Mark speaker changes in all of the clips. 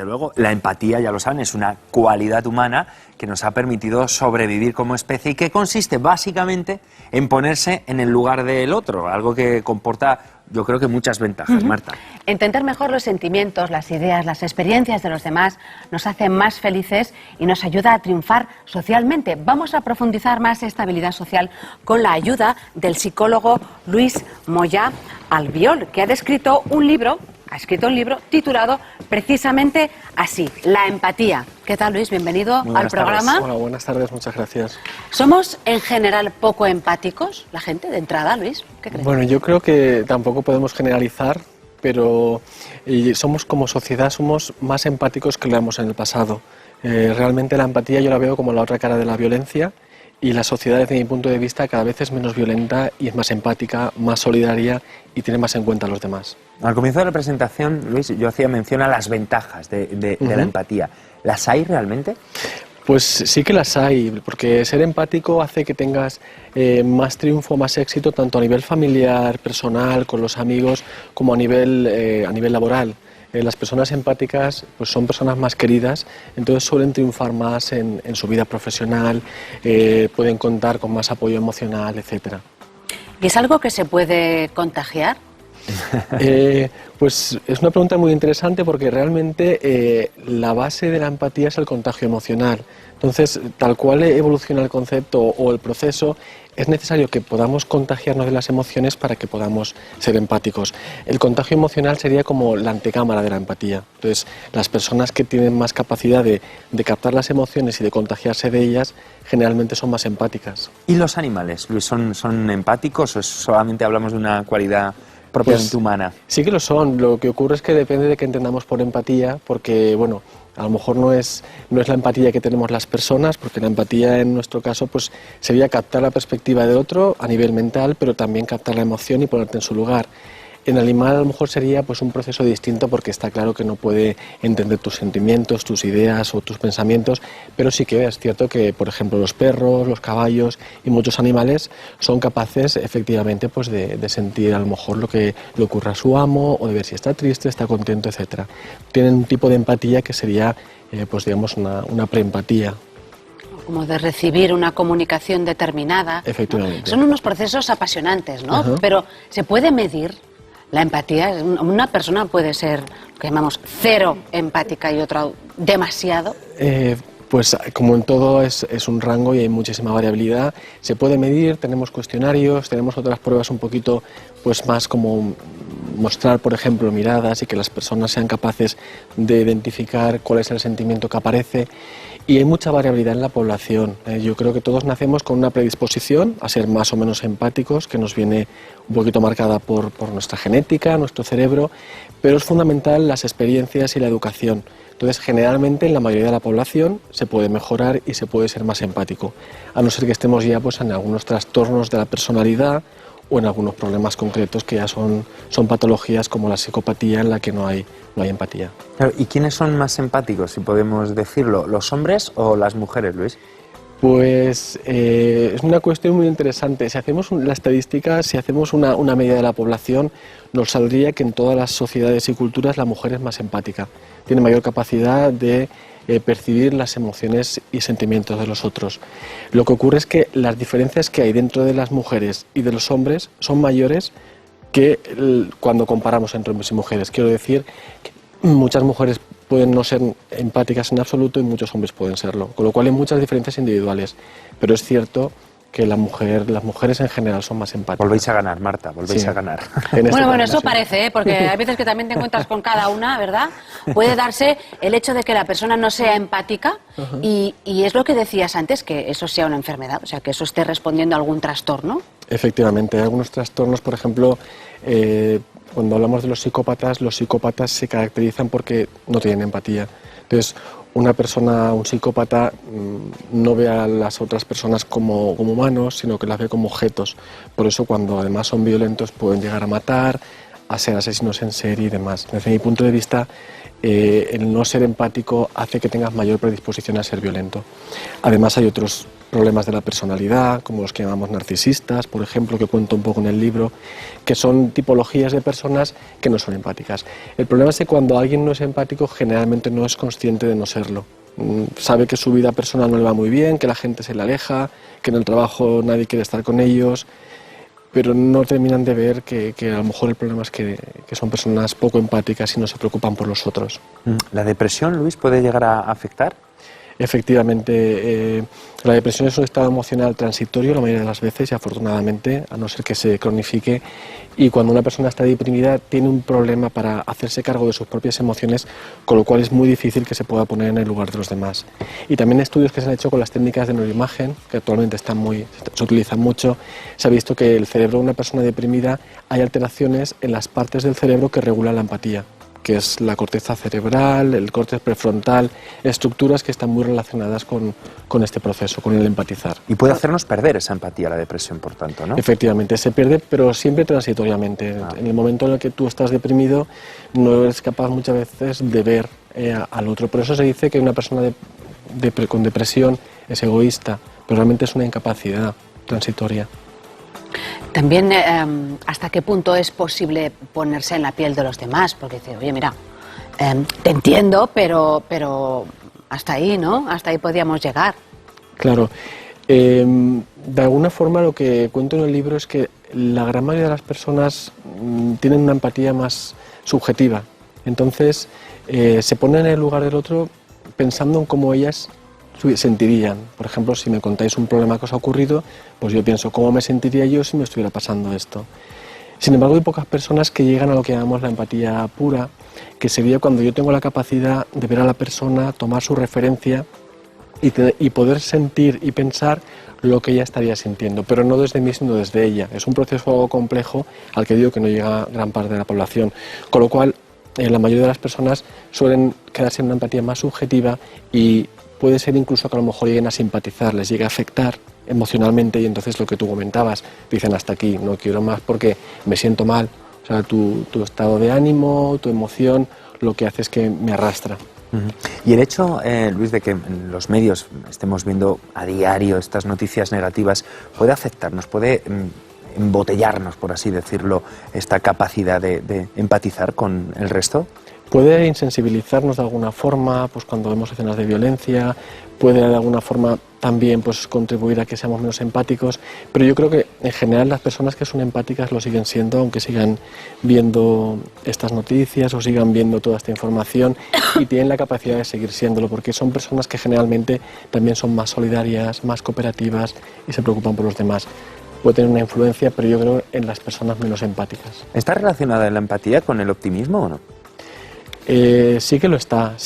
Speaker 1: Luego, la empatía, ya lo saben, es una cualidad humana que nos ha permitido sobrevivir como especie y que consiste básicamente en ponerse en el lugar del otro, algo que comporta, yo creo que muchas ventajas, Marta.
Speaker 2: Entender mejor los sentimientos, las ideas, las experiencias de los demás nos hace más felices y nos ayuda a triunfar socialmente. Vamos a profundizar más esta habilidad social con la ayuda del psicólogo Luis Moya Albiol, que ha escrito un libro titulado precisamente así, La empatía. ¿Qué tal, Luis? Bienvenido al programa.
Speaker 3: Hola, buenas tardes, muchas gracias.
Speaker 2: ¿Somos en general poco empáticos, la gente, de entrada, Luis? ¿Qué crees?
Speaker 3: Bueno, yo creo que tampoco podemos generalizar, pero somos como sociedad, somos más empáticos que lo éramos en el pasado. Realmente la empatía yo la veo como la otra cara de la violencia, y la sociedad, desde mi punto de vista, cada vez es menos violenta y es más empática, más solidaria y tiene más en cuenta a los demás.
Speaker 1: Al comienzo de la presentación, Luis, yo hacía mención a las ventajas de la empatía. ¿Las hay realmente?
Speaker 3: Pues sí que las hay, porque ser empático hace que tengas más triunfo, más éxito, tanto a nivel familiar, personal, con los amigos, como a nivel laboral. Las personas empáticas pues son personas más queridas, entonces suelen triunfar más en su vida profesional, pueden contar con más apoyo emocional, etc.
Speaker 2: ¿Y es algo que se puede contagiar?
Speaker 3: Pues es una pregunta muy interesante porque realmente la base de la empatía es el contagio emocional. Entonces, tal cual evoluciona el concepto o el proceso, es necesario que podamos contagiarnos de las emociones para que podamos ser empáticos. El contagio emocional sería como la antecámara de la empatía. Entonces, las personas que tienen más capacidad de captar las emociones y de contagiarse de ellas, generalmente son más empáticas.
Speaker 1: ¿Y los animales, Luis, son empáticos o solamente hablamos de una cualidad propiamente humana?
Speaker 3: Sí que lo son. Lo que ocurre es que depende de qué entendamos por empatía, porque, bueno, a lo mejor no es la empatía que tenemos las personas, porque la empatía en nuestro caso pues sería captar la perspectiva del otro a nivel mental, pero también captar la emoción y ponerte en su lugar. En el animal a lo mejor sería pues un proceso distinto, porque está claro que no puede entender tus sentimientos, tus ideas o tus pensamientos, pero sí que es cierto que, por ejemplo, los perros, los caballos y muchos animales son capaces efectivamente pues de sentir a lo mejor lo que le ocurre a su amo, o de ver si está triste, está contento, etc. Tienen un tipo de empatía que sería pues digamos una preempatía.
Speaker 2: Como de recibir una comunicación determinada.
Speaker 3: Efectivamente.
Speaker 2: ¿No? Son unos procesos apasionantes, ¿no? Pero ¿se puede medir la empatía? ¿Una persona puede ser, lo que llamamos, cero empática y otra demasiado?
Speaker 3: Pues como en todo es un rango y hay muchísima variabilidad. Se puede medir, tenemos cuestionarios, tenemos otras pruebas un poquito pues más como mostrar, por ejemplo, miradas y que las personas sean capaces de identificar cuál es el sentimiento que aparece. Y hay mucha variabilidad en la población. Yo creo que todos nacemos con una predisposición a ser más o menos empáticos, que nos viene un poquito marcada por nuestra genética, nuestro cerebro, pero es fundamental las experiencias y la educación. Entonces, generalmente en la mayoría de la población se puede mejorar y se puede ser más empático, a no ser que estemos ya pues en algunos trastornos de la personalidad o en algunos problemas concretos que ya son patologías como la psicopatía, en la que no hay empatía.
Speaker 1: Claro, ¿y quiénes son más empáticos, si podemos decirlo, los hombres o las mujeres, Luis?
Speaker 3: Pues es una cuestión muy interesante. Si hacemos la estadística, si hacemos una medida de la población, nos saldría que en todas las sociedades y culturas la mujer es más empática, tiene mayor capacidad de percibir las emociones y sentimientos de los otros. Lo que ocurre es que las diferencias que hay dentro de las mujeres y de los hombres son mayores que cuando comparamos entre hombres y mujeres. Quiero decir que muchas mujeres pueden no ser empáticas en absoluto y muchos hombres pueden serlo, con lo cual hay muchas diferencias individuales, pero es cierto que las mujeres en general son más empáticas.
Speaker 1: Volvéis a ganar, Marta, volvéis a ganar.
Speaker 2: Bueno, eso parece, ¿eh? Porque hay veces que también te encuentras con cada una, ¿verdad? Puede darse el hecho de que la persona no sea empática y es lo que decías antes, que eso sea una enfermedad, o sea, que eso esté respondiendo a algún trastorno.
Speaker 3: Efectivamente, hay algunos trastornos, por ejemplo, cuando hablamos de los psicópatas se caracterizan porque no tienen empatía. Entonces, un psicópata no ve a las otras personas como humanos, sino que las ve como objetos. Por eso, cuando además son violentos, pueden llegar a matar, a ser asesinos en serie y demás. Desde mi punto de vista, el no ser empático hace que tengas mayor predisposición a ser violento. Además, hay otros problemas de la personalidad, como los que llamamos narcisistas, por ejemplo, que cuento un poco en el libro, que son tipologías de personas que no son empáticas. El problema es que cuando alguien no es empático, generalmente no es consciente de no serlo. Sabe que su vida personal no le va muy bien, que la gente se le aleja, que en el trabajo nadie quiere estar con ellos, pero no terminan de ver que a lo mejor el problema es que son personas poco empáticas y no se preocupan por los otros.
Speaker 1: ¿La depresión, Luis, puede llegar a afectar?
Speaker 3: Efectivamente, la depresión es un estado emocional transitorio la mayoría de las veces y afortunadamente, a no ser que se cronifique, y cuando una persona está deprimida tiene un problema para hacerse cargo de sus propias emociones, con lo cual es muy difícil que se pueda poner en el lugar de los demás. Y también estudios que se han hecho con las técnicas de neuroimagen, que actualmente se utilizan mucho, se ha visto que el cerebro de una persona deprimida hay alteraciones en las partes del cerebro que regulan la empatía, que es la corteza cerebral, el córtex prefrontal, estructuras que están muy relacionadas con este proceso, con el empatizar.
Speaker 1: Y puede hacernos perder esa empatía, la depresión, por tanto, ¿no?
Speaker 3: Efectivamente, se pierde, pero siempre transitoriamente. En el momento en el que tú estás deprimido, no eres capaz muchas veces de ver al otro. Por eso se dice que una persona con depresión es egoísta, pero realmente es una incapacidad transitoria.
Speaker 2: También, ¿hasta qué punto es posible ponerse en la piel de los demás? Porque dice, oye, mira, te entiendo, pero hasta ahí, ¿no? Hasta ahí podíamos llegar.
Speaker 3: Claro. De alguna forma lo que cuento en el libro es que la gran mayoría de las personas tienen una empatía más subjetiva. Entonces, se ponen en el lugar del otro pensando en cómo ellas sentirían. Por ejemplo, si me contáis un problema que os ha ocurrido, pues yo pienso, ¿cómo me sentiría yo si me estuviera pasando esto? Sin embargo, hay pocas personas que llegan a lo que llamamos la empatía pura, que sería cuando yo tengo la capacidad de ver a la persona, tomar su referencia y poder sentir y pensar lo que ella estaría sintiendo, pero no desde mí, sino desde ella. Es un proceso algo complejo al que digo que no llega gran parte de la población, con lo cual la mayoría de las personas suelen quedarse en una empatía más subjetiva y puede ser incluso que a lo mejor lleguen a simpatizar, les llegue a afectar emocionalmente y entonces lo que tú comentabas, dicen hasta aquí, no quiero más porque me siento mal. O sea, tu estado de ánimo, tu emoción, lo que hace es que me arrastra.
Speaker 1: Y el hecho, Luis, de que en los medios estemos viendo a diario estas noticias negativas, ¿puede afectarnos, puede embotellarnos, por así decirlo, esta capacidad de empatizar con el resto?
Speaker 3: Puede insensibilizarnos de alguna forma, pues cuando vemos escenas de violencia, puede de alguna forma también pues contribuir a que seamos menos empáticos, pero yo creo que en general las personas que son empáticas lo siguen siendo, aunque sigan viendo estas noticias o sigan viendo toda esta información y tienen la capacidad de seguir siéndolo, porque son personas que generalmente también son más solidarias, más cooperativas y se preocupan por los demás. Puede tener una influencia, pero yo creo en las personas menos empáticas.
Speaker 1: ¿Está relacionada la empatía con el optimismo o no?
Speaker 3: Sí que lo está,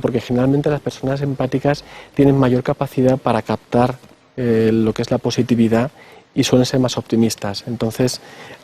Speaker 3: porque generalmente las personas empáticas tienen mayor capacidad para captar lo que es la positividad y suelen ser más optimistas. Entonces,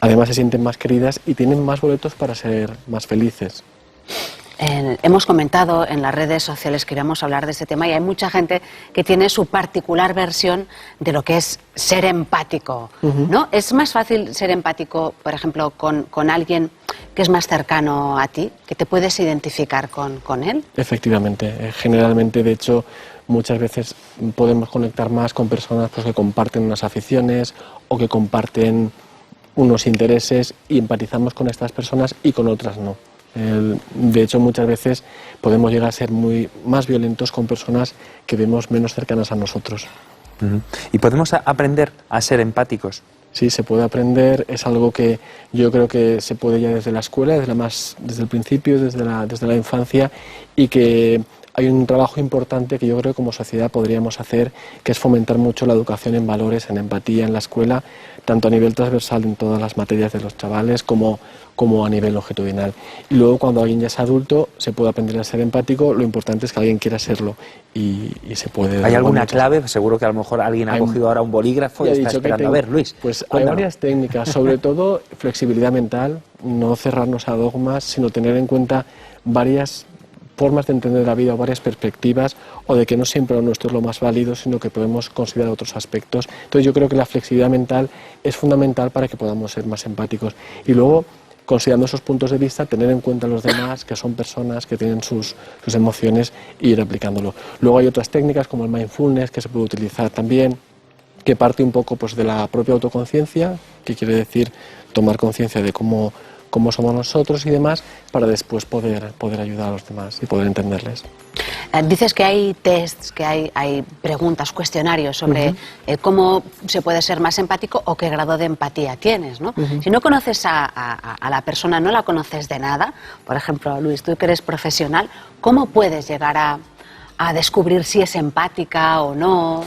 Speaker 3: además se sienten más queridas y tienen más boletos para ser más felices.
Speaker 2: Hemos comentado en las redes sociales que íbamos a hablar de este tema y hay mucha gente que tiene su particular versión de lo que es ser empático, ¿no? ¿Es más fácil ser empático, por ejemplo, con alguien que es más cercano a ti, que te puedes identificar con él?
Speaker 3: Efectivamente, generalmente, de hecho, muchas veces podemos conectar más con personas pues, que comparten unas aficiones o que comparten unos intereses y empatizamos con estas personas y con otras no. De hecho, muchas veces podemos llegar a ser más violentos con personas que vemos menos cercanas a nosotros.
Speaker 1: ¿Y podemos aprender a ser empáticos?
Speaker 3: Sí, se puede aprender, es algo que yo creo que se puede ya desde la escuela, desde el principio, desde la infancia, y que hay un trabajo importante que yo creo que como sociedad podríamos hacer, que es fomentar mucho la educación en valores, en empatía en la escuela, tanto a nivel transversal en todas las materias de los chavales como a nivel longitudinal. Y luego cuando alguien ya es adulto se puede aprender a ser empático, lo importante es que alguien quiera serlo y se puede...
Speaker 1: ¿Hay alguna clave? Seguro que a lo mejor alguien ha cogido ahora un bolígrafo y está esperando. A ver, Luis,
Speaker 3: pues
Speaker 1: cuéntanos.
Speaker 3: Hay varias técnicas, sobre todo flexibilidad mental, no cerrarnos a dogmas, sino tener en cuenta varias formas de entender la vida o varias perspectivas, o de que no siempre lo nuestro es lo más válido, sino que podemos considerar otros aspectos. Entonces yo creo que la flexibilidad mental es fundamental para que podamos ser más empáticos. Y luego considerando esos puntos de vista, tener en cuenta a los demás, que son personas, que tienen sus emociones, e ir aplicándolo. Luego hay otras técnicas como el mindfulness, que se puede utilizar también, que parte un poco pues, de la propia autoconciencia, que quiere decir tomar conciencia de cómo somos nosotros y demás, para después poder ayudar a los demás y poder entenderles.
Speaker 2: Dices que hay tests, que hay preguntas, cuestionarios sobre cómo se puede ser más empático o qué grado de empatía tienes, ¿no? Si no conoces a la persona, no la conoces de nada, por ejemplo, Luis, tú que eres profesional, ¿cómo puedes llegar a descubrir si es empática o no?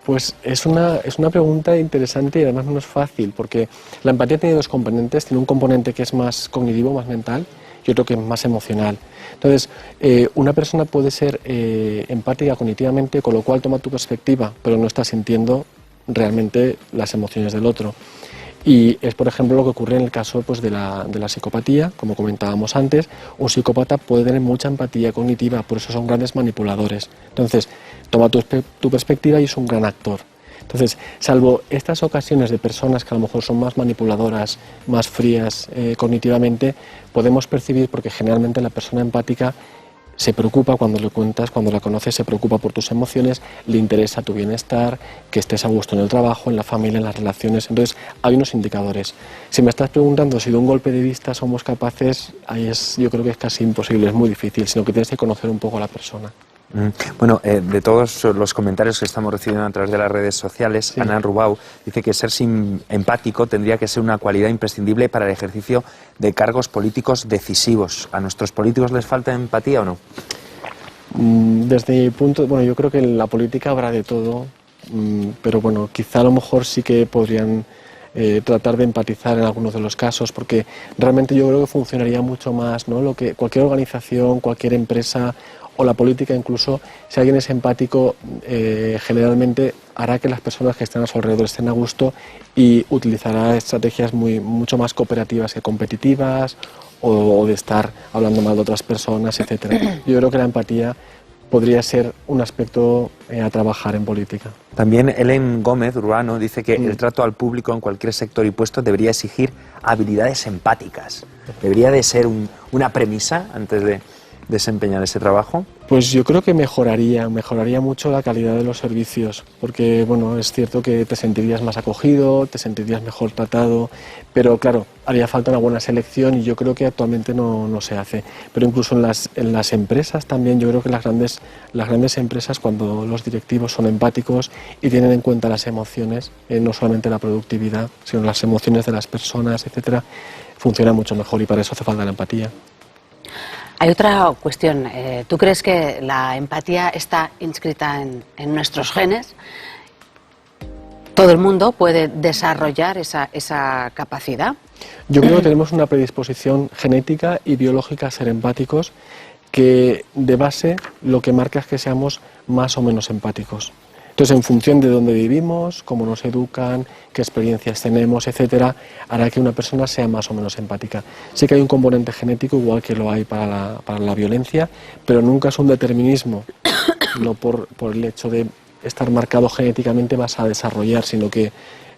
Speaker 3: Pues es una pregunta interesante y además no es fácil, porque la empatía tiene dos componentes. Tiene un componente que es más cognitivo, más mental, y otro que es más emocional. Entonces, una persona puede ser empática cognitivamente, con lo cual toma tu perspectiva, pero no está sintiendo realmente las emociones del otro. Y es, por ejemplo, lo que ocurre en el caso pues, de la psicopatía, como comentábamos antes. Un psicópata puede tener mucha empatía cognitiva, por eso son grandes manipuladores. Entonces, toma tu perspectiva y es un gran actor. Entonces, salvo estas ocasiones de personas que a lo mejor son más manipuladoras, más frías cognitivamente, podemos percibir, porque generalmente la persona empática se preocupa cuando le cuentas, cuando la conoces, se preocupa por tus emociones, le interesa tu bienestar, que estés a gusto en el trabajo, en la familia, en las relaciones. Entonces, hay unos indicadores. Si me estás preguntando si de un golpe de vista somos capaces, yo creo que es casi imposible, es muy difícil, sino que tienes que conocer un poco a la persona.
Speaker 1: Bueno, de todos los comentarios que estamos recibiendo a través de las redes sociales, sí. Ana Rubau dice que ser empático tendría que ser una cualidad imprescindible para el ejercicio de cargos políticos decisivos. ¿A nuestros políticos les falta empatía o no?
Speaker 3: Desde mi punto, bueno, yo creo que en la política habrá de todo, pero bueno, quizá a lo mejor sí que podrían tratar de empatizar en algunos de los casos, porque realmente yo creo que funcionaría mucho más, ¿no? Lo que cualquier organización, cualquier empresa o la política incluso, si alguien es empático, generalmente hará que las personas que estén a su alrededor estén a gusto y utilizará estrategias mucho más cooperativas que competitivas o de estar hablando mal de otras personas, etcétera. Yo creo que la empatía podría ser un aspecto a trabajar en política.
Speaker 1: También Helen Gómez Urbano dice que el trato al público en cualquier sector y puesto debería exigir habilidades empáticas. ¿Debería de ser una premisa antes de desempeñar ese trabajo?
Speaker 3: Pues yo creo que mejoraría mucho la calidad de los servicios, porque bueno, es cierto que te sentirías más acogido, te sentirías mejor tratado, pero claro, haría falta una buena selección y yo creo que actualmente no se hace. Pero incluso en las empresas también, yo creo que las grandes empresas, cuando los directivos son empáticos y tienen en cuenta las emociones, no solamente la productividad, sino las emociones de las personas, etcétera, funciona mucho mejor y para eso hace falta la empatía.
Speaker 2: Hay otra cuestión. ¿Tú crees que la empatía está inscrita en nuestros genes? ¿Todo el mundo puede desarrollar esa capacidad?
Speaker 3: Yo creo que tenemos una predisposición genética y biológica a ser empáticos, que de base lo que marca es que seamos más o menos empáticos. Entonces, en función de dónde vivimos, cómo nos educan, qué experiencias tenemos, etcétera, hará que una persona sea más o menos empática. Sí que hay un componente genético, igual que lo hay para la violencia, pero nunca es un determinismo. No por el hecho de estar marcado genéticamente vas a desarrollar, sino que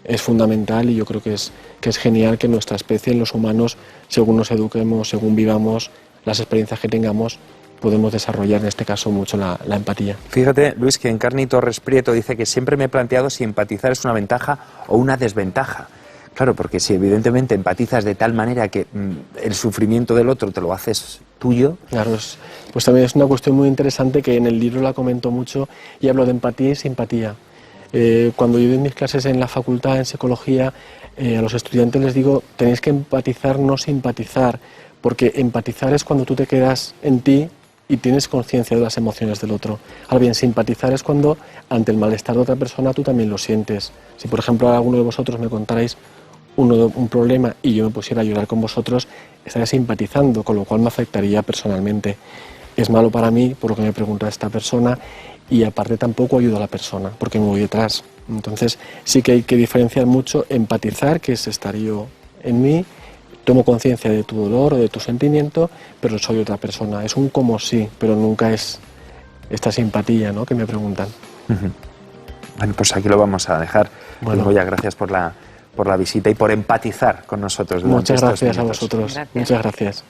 Speaker 3: es fundamental y yo creo que es genial que nuestra especie, los humanos, según nos eduquemos, según vivamos, las experiencias que tengamos, podemos desarrollar en este caso mucho la empatía.
Speaker 1: Fíjate, Luis, que Encarni Torres Prieto dice que siempre me he planteado si empatizar es una ventaja o una desventaja. Claro, porque si evidentemente empatizas de tal manera que el sufrimiento del otro te lo haces tuyo...
Speaker 3: Claro, pues también es una cuestión muy interesante que en el libro la comento mucho y hablo de empatía y simpatía. Cuando yo doy mis clases en la facultad, en psicología, a los estudiantes les digo, tenéis que empatizar, no simpatizar, porque empatizar es cuando tú te quedas en ti y tienes conciencia de las emociones del otro. Ahora bien, simpatizar es cuando ante el malestar de otra persona tú también lo sientes. Si por ejemplo alguno de vosotros me contarais un problema y yo me pusiera a llorar con vosotros, estaría simpatizando, con lo cual me afectaría personalmente. Es malo para mí por lo que me pregunta esta persona y aparte tampoco ayudo a la persona porque me voy detrás. Entonces sí que hay que diferenciar mucho empatizar, que es estar yo en mí, tomo conciencia de tu dolor o de tu sentimiento, pero soy otra persona. Es un como sí, pero nunca es esta simpatía, ¿no?, que me preguntan.
Speaker 1: Bueno, pues aquí lo vamos a dejar.
Speaker 3: Bueno.
Speaker 1: Goya, gracias por la visita y por empatizar con nosotros durante
Speaker 3: Muchas
Speaker 1: estos
Speaker 3: gracias a
Speaker 1: minutos.
Speaker 3: vosotros.
Speaker 2: Gracias.
Speaker 3: Muchas gracias.